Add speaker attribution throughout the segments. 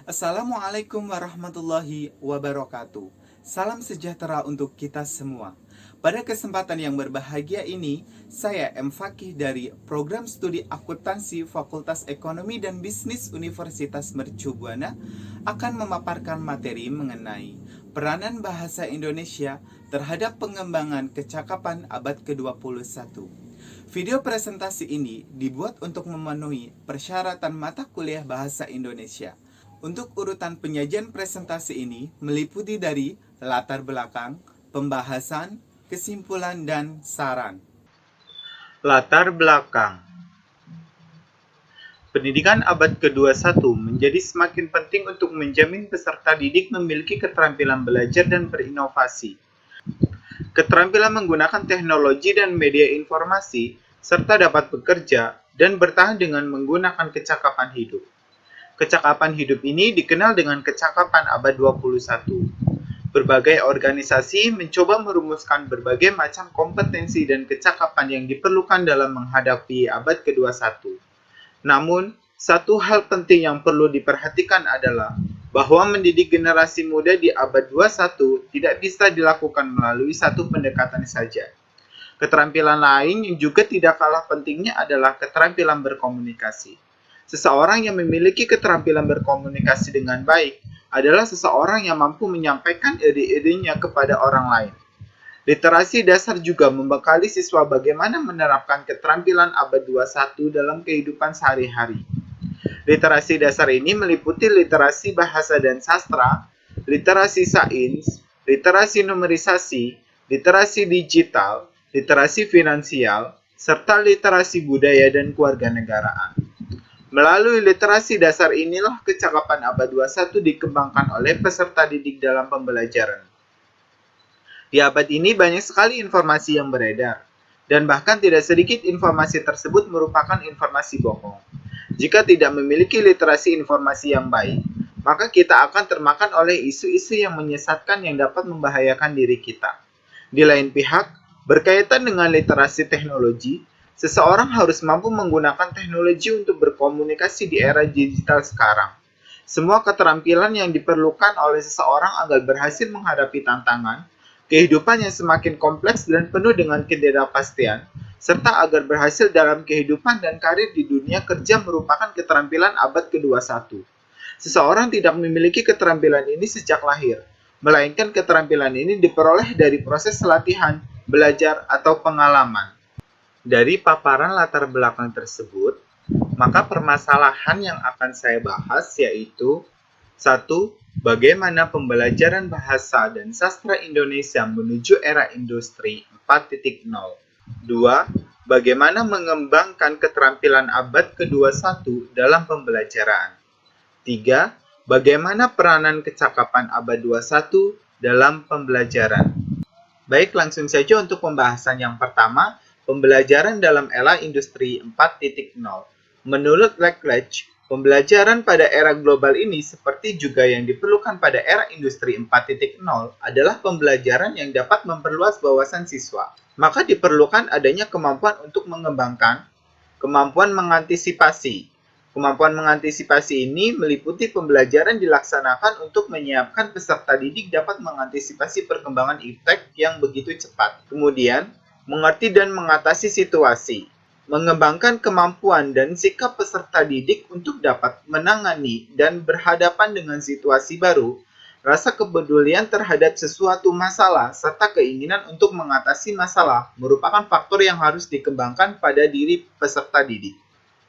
Speaker 1: Assalamualaikum warahmatullahi wabarakatuh. Salam sejahtera untuk kita semua. Pada kesempatan yang berbahagia ini, saya M. Fakih dari Program Studi Akuntansi Fakultas Ekonomi dan Bisnis Universitas Mercu Buana akan memaparkan materi mengenai peranan bahasa Indonesia terhadap pengembangan kecakapan abad ke-21. Video presentasi ini dibuat untuk memenuhi persyaratan mata kuliah bahasa Indonesia. Untuk urutan penyajian presentasi ini meliputi dari latar belakang, pembahasan, kesimpulan, dan saran.
Speaker 2: Latar belakang. Pendidikan abad ke-21 menjadi semakin penting untuk menjamin peserta didik memiliki keterampilan belajar dan berinovasi. Keterampilan menggunakan teknologi dan media informasi, serta dapat bekerja dan bertahan dengan menggunakan kecakapan hidup. Kecakapan hidup ini dikenal dengan kecakapan abad 21. Berbagai organisasi mencoba merumuskan berbagai macam kompetensi dan kecakapan yang diperlukan dalam menghadapi abad ke-21. Namun, satu hal penting yang perlu diperhatikan adalah bahwa mendidik generasi muda di abad 21 tidak bisa dilakukan melalui satu pendekatan saja. Keterampilan lain yang juga tidak kalah pentingnya adalah keterampilan berkomunikasi. Seseorang yang memiliki keterampilan berkomunikasi dengan baik adalah seseorang yang mampu menyampaikan ide-idenya kepada orang lain. Literasi dasar juga membekali siswa bagaimana menerapkan keterampilan abad 21 dalam kehidupan sehari-hari. Literasi dasar ini meliputi literasi bahasa dan sastra, literasi sains, literasi numerisasi, literasi digital, literasi finansial, serta literasi budaya dan kewarganegaraan. Melalui literasi dasar inilah kecakapan abad 21 dikembangkan oleh peserta didik dalam pembelajaran. Di abad ini banyak sekali informasi yang beredar, dan bahkan tidak sedikit informasi tersebut merupakan informasi bohong. Jika tidak memiliki literasi informasi yang baik, maka kita akan termakan oleh isu-isu yang menyesatkan yang dapat membahayakan diri kita. Di lain pihak, berkaitan dengan literasi teknologi, seseorang harus mampu menggunakan teknologi untuk berkomunikasi di era digital sekarang. Semua keterampilan yang diperlukan oleh seseorang agar berhasil menghadapi tantangan, kehidupan yang semakin kompleks dan penuh dengan ketidakpastian, serta agar berhasil dalam kehidupan dan karir di dunia kerja merupakan keterampilan abad ke-21. Seseorang tidak memiliki keterampilan ini sejak lahir, melainkan keterampilan ini diperoleh dari proses latihan, belajar, atau pengalaman. Dari paparan latar belakang tersebut, maka permasalahan yang akan saya bahas yaitu 1. Bagaimana pembelajaran bahasa dan sastra Indonesia menuju era industri 4.0. 2. Bagaimana mengembangkan keterampilan abad ke-21 dalam pembelajaran. 3. Bagaimana peranan kecakapan abad 21 dalam pembelajaran. Baik, langsung saja untuk pembahasan yang pertama, pembelajaran dalam era industri 4.0. Menurut Routledge, pembelajaran pada era global ini seperti juga yang diperlukan pada era industri 4.0 adalah pembelajaran yang dapat memperluas wawasan siswa. Maka diperlukan adanya kemampuan untuk mengembangkan, kemampuan mengantisipasi. Kemampuan mengantisipasi ini meliputi pembelajaran dilaksanakan untuk menyiapkan peserta didik dapat mengantisipasi perkembangan iptek yang begitu cepat. Kemudian, mengerti dan mengatasi situasi. Mengembangkan kemampuan dan sikap peserta didik untuk dapat menangani dan berhadapan dengan situasi baru, rasa kepedulian terhadap sesuatu masalah, serta keinginan untuk mengatasi masalah merupakan faktor yang harus dikembangkan pada diri peserta didik.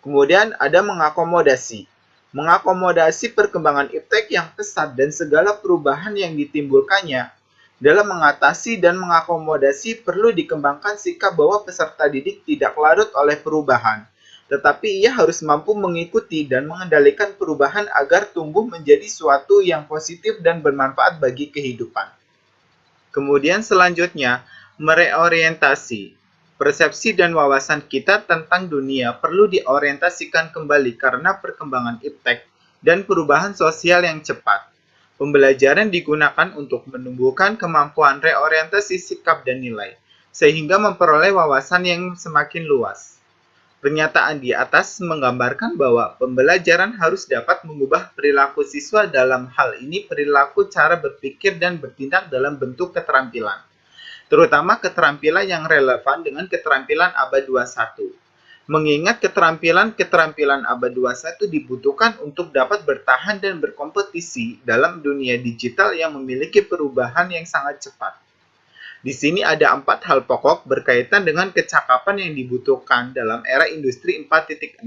Speaker 2: Kemudian ada mengakomodasi. Mengakomodasi perkembangan iptek yang pesat dan segala perubahan yang ditimbulkannya. Dalam mengatasi dan mengakomodasi perlu dikembangkan sikap bahwa peserta didik tidak larut oleh perubahan, tetapi ia harus mampu mengikuti dan mengendalikan perubahan agar tumbuh menjadi suatu yang positif dan bermanfaat bagi kehidupan. Kemudian selanjutnya, mereorientasi. Persepsi dan wawasan kita tentang dunia perlu diorientasikan kembali karena perkembangan iptek dan perubahan sosial yang cepat. Pembelajaran digunakan untuk menumbuhkan kemampuan reorientasi sikap dan nilai, sehingga memperoleh wawasan yang semakin luas. Pernyataan di atas menggambarkan bahwa pembelajaran harus dapat mengubah perilaku siswa, dalam hal ini perilaku cara berpikir dan bertindak dalam bentuk keterampilan, terutama keterampilan yang relevan dengan keterampilan abad 21. Mengingat keterampilan abad 21 dibutuhkan untuk dapat bertahan dan berkompetisi dalam dunia digital yang memiliki perubahan yang sangat cepat. Di sini ada 4 hal pokok berkaitan dengan kecakapan yang dibutuhkan dalam era industri 4.0,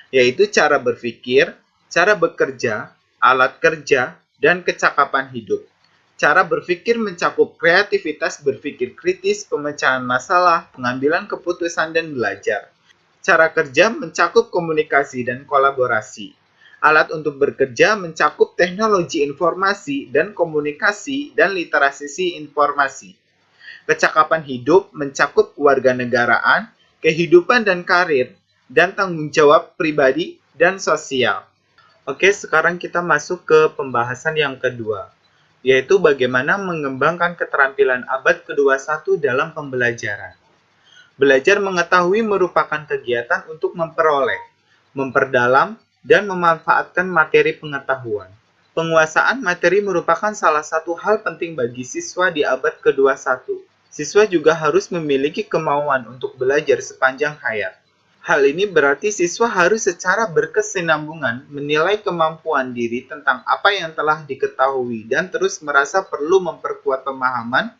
Speaker 2: yaitu cara berpikir, cara bekerja, alat kerja, dan kecakapan hidup. Cara berpikir mencakup kreativitas berpikir kritis, pemecahan masalah, pengambilan keputusan, dan belajar. Cara kerja mencakup komunikasi dan kolaborasi. Alat untuk bekerja mencakup teknologi informasi dan komunikasi dan literasi informasi. Kecakapan hidup mencakup kewarganegaraan, kehidupan dan karir, dan tanggung jawab pribadi dan sosial. Oke, sekarang kita masuk ke pembahasan yang kedua, yaitu bagaimana mengembangkan keterampilan abad ke-21 dalam pembelajaran. Belajar mengetahui merupakan kegiatan untuk memperoleh, memperdalam, dan memanfaatkan materi pengetahuan. Penguasaan materi merupakan salah satu hal penting bagi siswa di abad ke-21. Siswa juga harus memiliki kemauan untuk belajar sepanjang hayat. Hal ini berarti siswa harus secara berkesinambungan menilai kemampuan diri tentang apa yang telah diketahui dan terus merasa perlu memperkuat pemahaman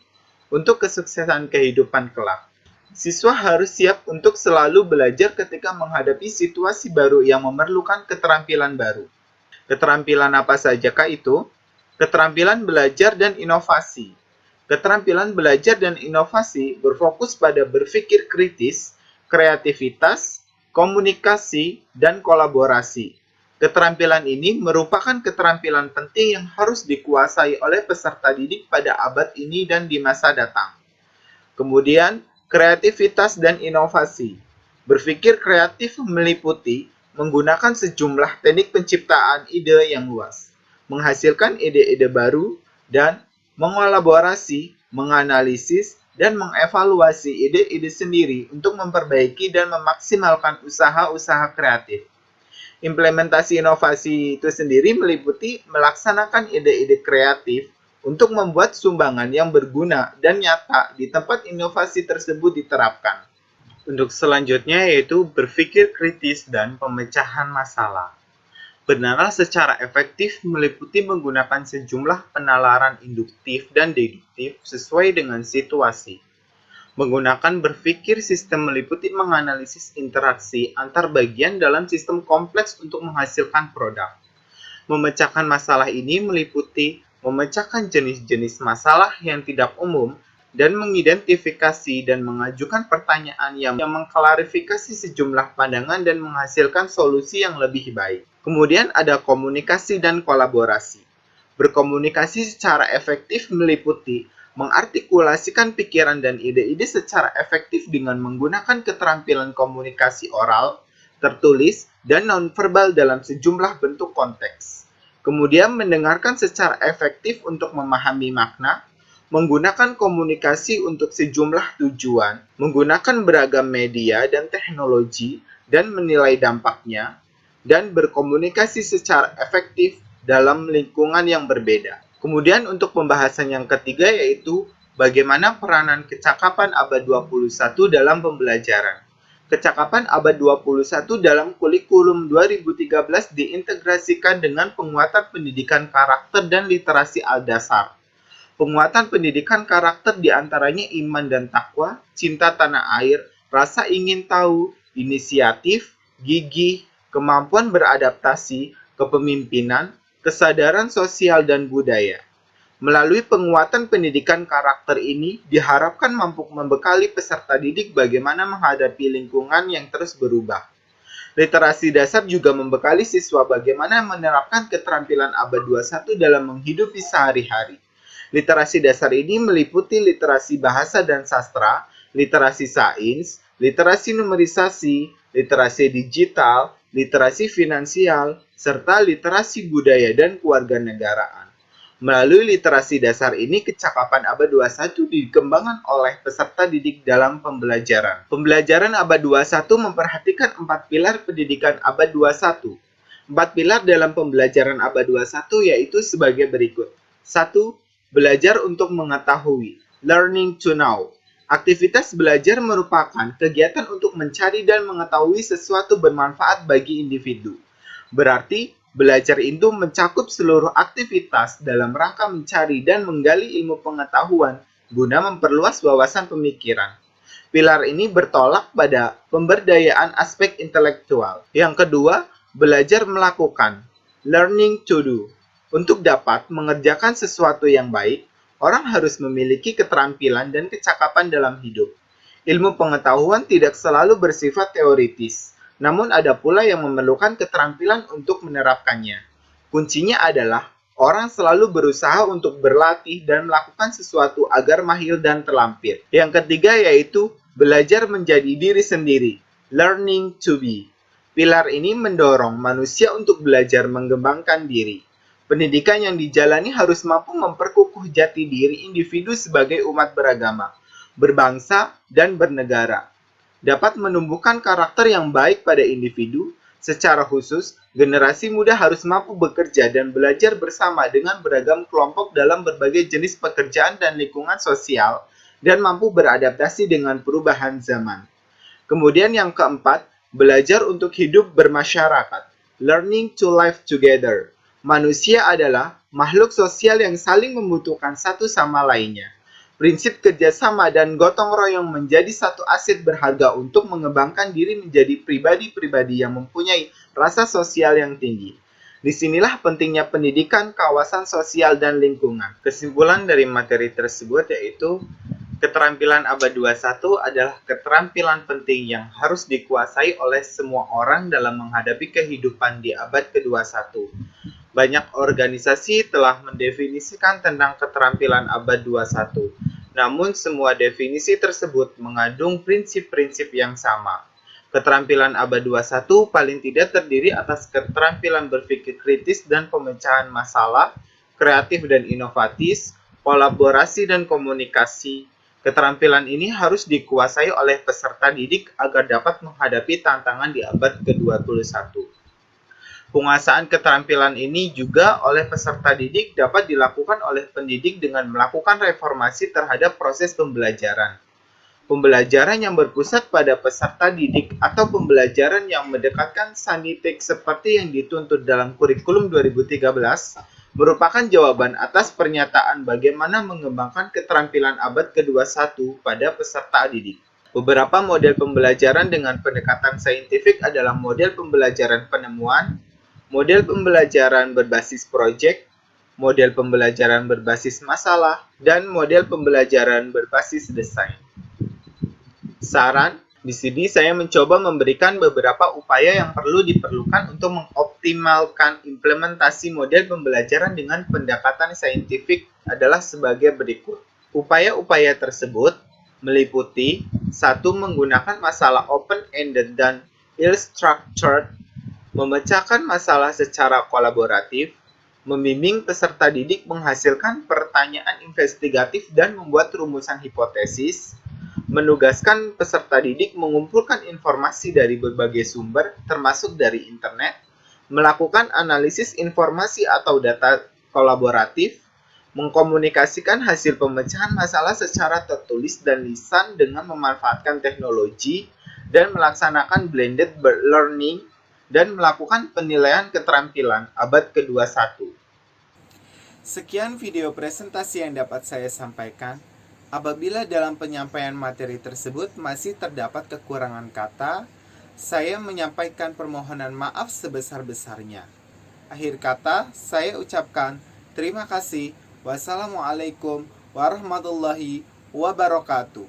Speaker 2: untuk kesuksesan kehidupan kelak. Siswa harus siap untuk selalu belajar ketika menghadapi situasi baru yang memerlukan keterampilan baru. Keterampilan apa sajakah itu? Keterampilan belajar dan inovasi. Keterampilan belajar dan inovasi berfokus pada berpikir kritis, kreativitas, komunikasi, dan kolaborasi. Keterampilan ini merupakan keterampilan penting yang harus dikuasai oleh peserta didik pada abad ini dan di masa datang. Kemudian, kreativitas dan inovasi. Berpikir kreatif meliputi menggunakan sejumlah teknik penciptaan ide yang luas, menghasilkan ide-ide baru, dan mengolaborasi, menganalisis, dan mengevaluasi ide-ide sendiri untuk memperbaiki dan memaksimalkan usaha-usaha kreatif. Implementasi inovasi itu sendiri meliputi melaksanakan ide-ide kreatif untuk membuat sumbangan yang berguna dan nyata di tempat inovasi tersebut diterapkan. Untuk selanjutnya yaitu berpikir kritis dan pemecahan masalah. Bernalar secara efektif meliputi menggunakan sejumlah penalaran induktif dan deduktif sesuai dengan situasi. Menggunakan berpikir sistem meliputi menganalisis interaksi antar bagian dalam sistem kompleks untuk menghasilkan produk. Memecahkan masalah ini meliputi memecahkan jenis-jenis masalah yang tidak umum dan mengidentifikasi dan mengajukan pertanyaan yang mengklarifikasi sejumlah pandangan dan menghasilkan solusi yang lebih baik. Kemudian ada komunikasi dan kolaborasi. Berkomunikasi secara efektif meliputi mengartikulasikan pikiran dan ide-ide secara efektif dengan menggunakan keterampilan komunikasi oral, tertulis, dan nonverbal dalam sejumlah bentuk konteks. Kemudian mendengarkan secara efektif untuk memahami makna, menggunakan komunikasi untuk sejumlah tujuan, menggunakan beragam media dan teknologi, dan menilai dampaknya, dan berkomunikasi secara efektif dalam lingkungan yang berbeda. Kemudian untuk pembahasan yang ketiga yaitu bagaimana peranan kecakapan abad 21 dalam pembelajaran. Kecakapan abad 21 dalam kurikulum 2013 diintegrasikan dengan penguatan pendidikan karakter dan literasi al-dasar. Penguatan pendidikan karakter diantaranya iman dan takwa, cinta tanah air, rasa ingin tahu, inisiatif, gigih, kemampuan beradaptasi, kepemimpinan, kesadaran sosial dan budaya. Melalui penguatan pendidikan karakter ini diharapkan mampu membekali peserta didik bagaimana menghadapi lingkungan yang terus berubah. Literasi dasar juga membekali siswa bagaimana menerapkan keterampilan abad 21 dalam menghidupi sehari-hari. Literasi dasar ini meliputi literasi bahasa dan sastra, literasi sains, literasi numerisasi, literasi digital, literasi finansial, serta literasi budaya dan kewarganegaraan. Melalui literasi dasar ini, kecakapan abad 21 dikembangkan oleh peserta didik dalam pembelajaran. Pembelajaran abad 21 memperhatikan 4 pilar pendidikan abad 21. 4 pilar dalam pembelajaran abad 21 yaitu sebagai berikut. 1. Belajar untuk mengetahui, learning to know. Aktivitas belajar merupakan kegiatan untuk mencari dan mengetahui sesuatu bermanfaat bagi individu. Berarti, belajar itu mencakup seluruh aktivitas dalam rangka mencari dan menggali ilmu pengetahuan guna memperluas wawasan pemikiran. Pilar ini bertolak pada pemberdayaan aspek intelektual. Yang kedua, belajar melakukan, learning to do. Untuk dapat mengerjakan sesuatu yang baik, orang harus memiliki keterampilan dan kecakapan dalam hidup. Ilmu pengetahuan tidak selalu bersifat teoritis, namun ada pula yang memerlukan keterampilan untuk menerapkannya. Kuncinya adalah orang selalu berusaha untuk berlatih dan melakukan sesuatu agar mahir dan terlampir. Yang ketiga yaitu belajar menjadi diri sendiri, learning to be. Pilar ini mendorong manusia untuk belajar mengembangkan diri. Pendidikan yang dijalani harus mampu memperkukuh jati diri individu sebagai umat beragama, berbangsa, dan bernegara. Dapat menumbuhkan karakter yang baik pada individu. Secara khusus, generasi muda harus mampu bekerja dan belajar bersama dengan beragam kelompok dalam berbagai jenis pekerjaan dan lingkungan sosial, dan mampu beradaptasi dengan perubahan zaman. Kemudian yang keempat, belajar untuk hidup bermasyarakat, learning to live together. Manusia adalah makhluk sosial yang saling membutuhkan satu sama lainnya. Prinsip kerjasama dan gotong royong menjadi satu aset berharga untuk mengembangkan diri menjadi pribadi-pribadi yang mempunyai rasa sosial yang tinggi. Disinilah pentingnya pendidikan, kawasan sosial, dan lingkungan. Kesimpulan dari materi tersebut yaitu keterampilan abad 21 adalah keterampilan penting yang harus dikuasai oleh semua orang dalam menghadapi kehidupan di abad ke-21. Banyak organisasi telah mendefinisikan tentang keterampilan abad 21. Namun semua definisi tersebut mengandung prinsip-prinsip yang sama. Keterampilan abad 21 paling tidak terdiri atas keterampilan berpikir kritis dan pemecahan masalah, kreatif dan inovatif, kolaborasi dan komunikasi. Keterampilan ini harus dikuasai oleh peserta didik agar dapat menghadapi tantangan di abad ke-21. Penguasaan keterampilan ini juga oleh peserta didik dapat dilakukan oleh pendidik dengan melakukan reformasi terhadap proses pembelajaran. Pembelajaran yang berpusat pada peserta didik atau pembelajaran yang mendekatkan sanitik seperti yang dituntut dalam kurikulum 2013 merupakan jawaban atas pernyataan bagaimana mengembangkan keterampilan abad ke-21 pada peserta didik. Beberapa model pembelajaran dengan pendekatan saintifik adalah model pembelajaran penemuan, model pembelajaran berbasis proyek, model pembelajaran berbasis masalah, dan model pembelajaran berbasis desain. Saran, di sini saya mencoba memberikan beberapa upaya yang perlu diperlukan untuk mengoptimalkan implementasi model pembelajaran dengan pendekatan saintifik adalah sebagai berikut. Upaya-upaya tersebut meliputi 1. Menggunakan masalah open-ended dan ill-structured, memecahkan masalah secara kolaboratif, membimbing peserta didik menghasilkan pertanyaan investigatif dan membuat rumusan hipotesis, menugaskan peserta didik mengumpulkan informasi dari berbagai sumber, termasuk dari internet, melakukan analisis informasi atau data kolaboratif, mengkomunikasikan hasil pemecahan masalah secara tertulis dan lisan dengan memanfaatkan teknologi, dan melaksanakan blended learning, dan melakukan penilaian keterampilan abad ke-21.
Speaker 1: Sekian video presentasi yang dapat saya sampaikan. Apabila dalam penyampaian materi tersebut masih terdapat kekurangan kata, saya menyampaikan permohonan maaf sebesar-besarnya. Akhir kata, saya ucapkan terima kasih. Wassalamualaikum warahmatullahi wabarakatuh.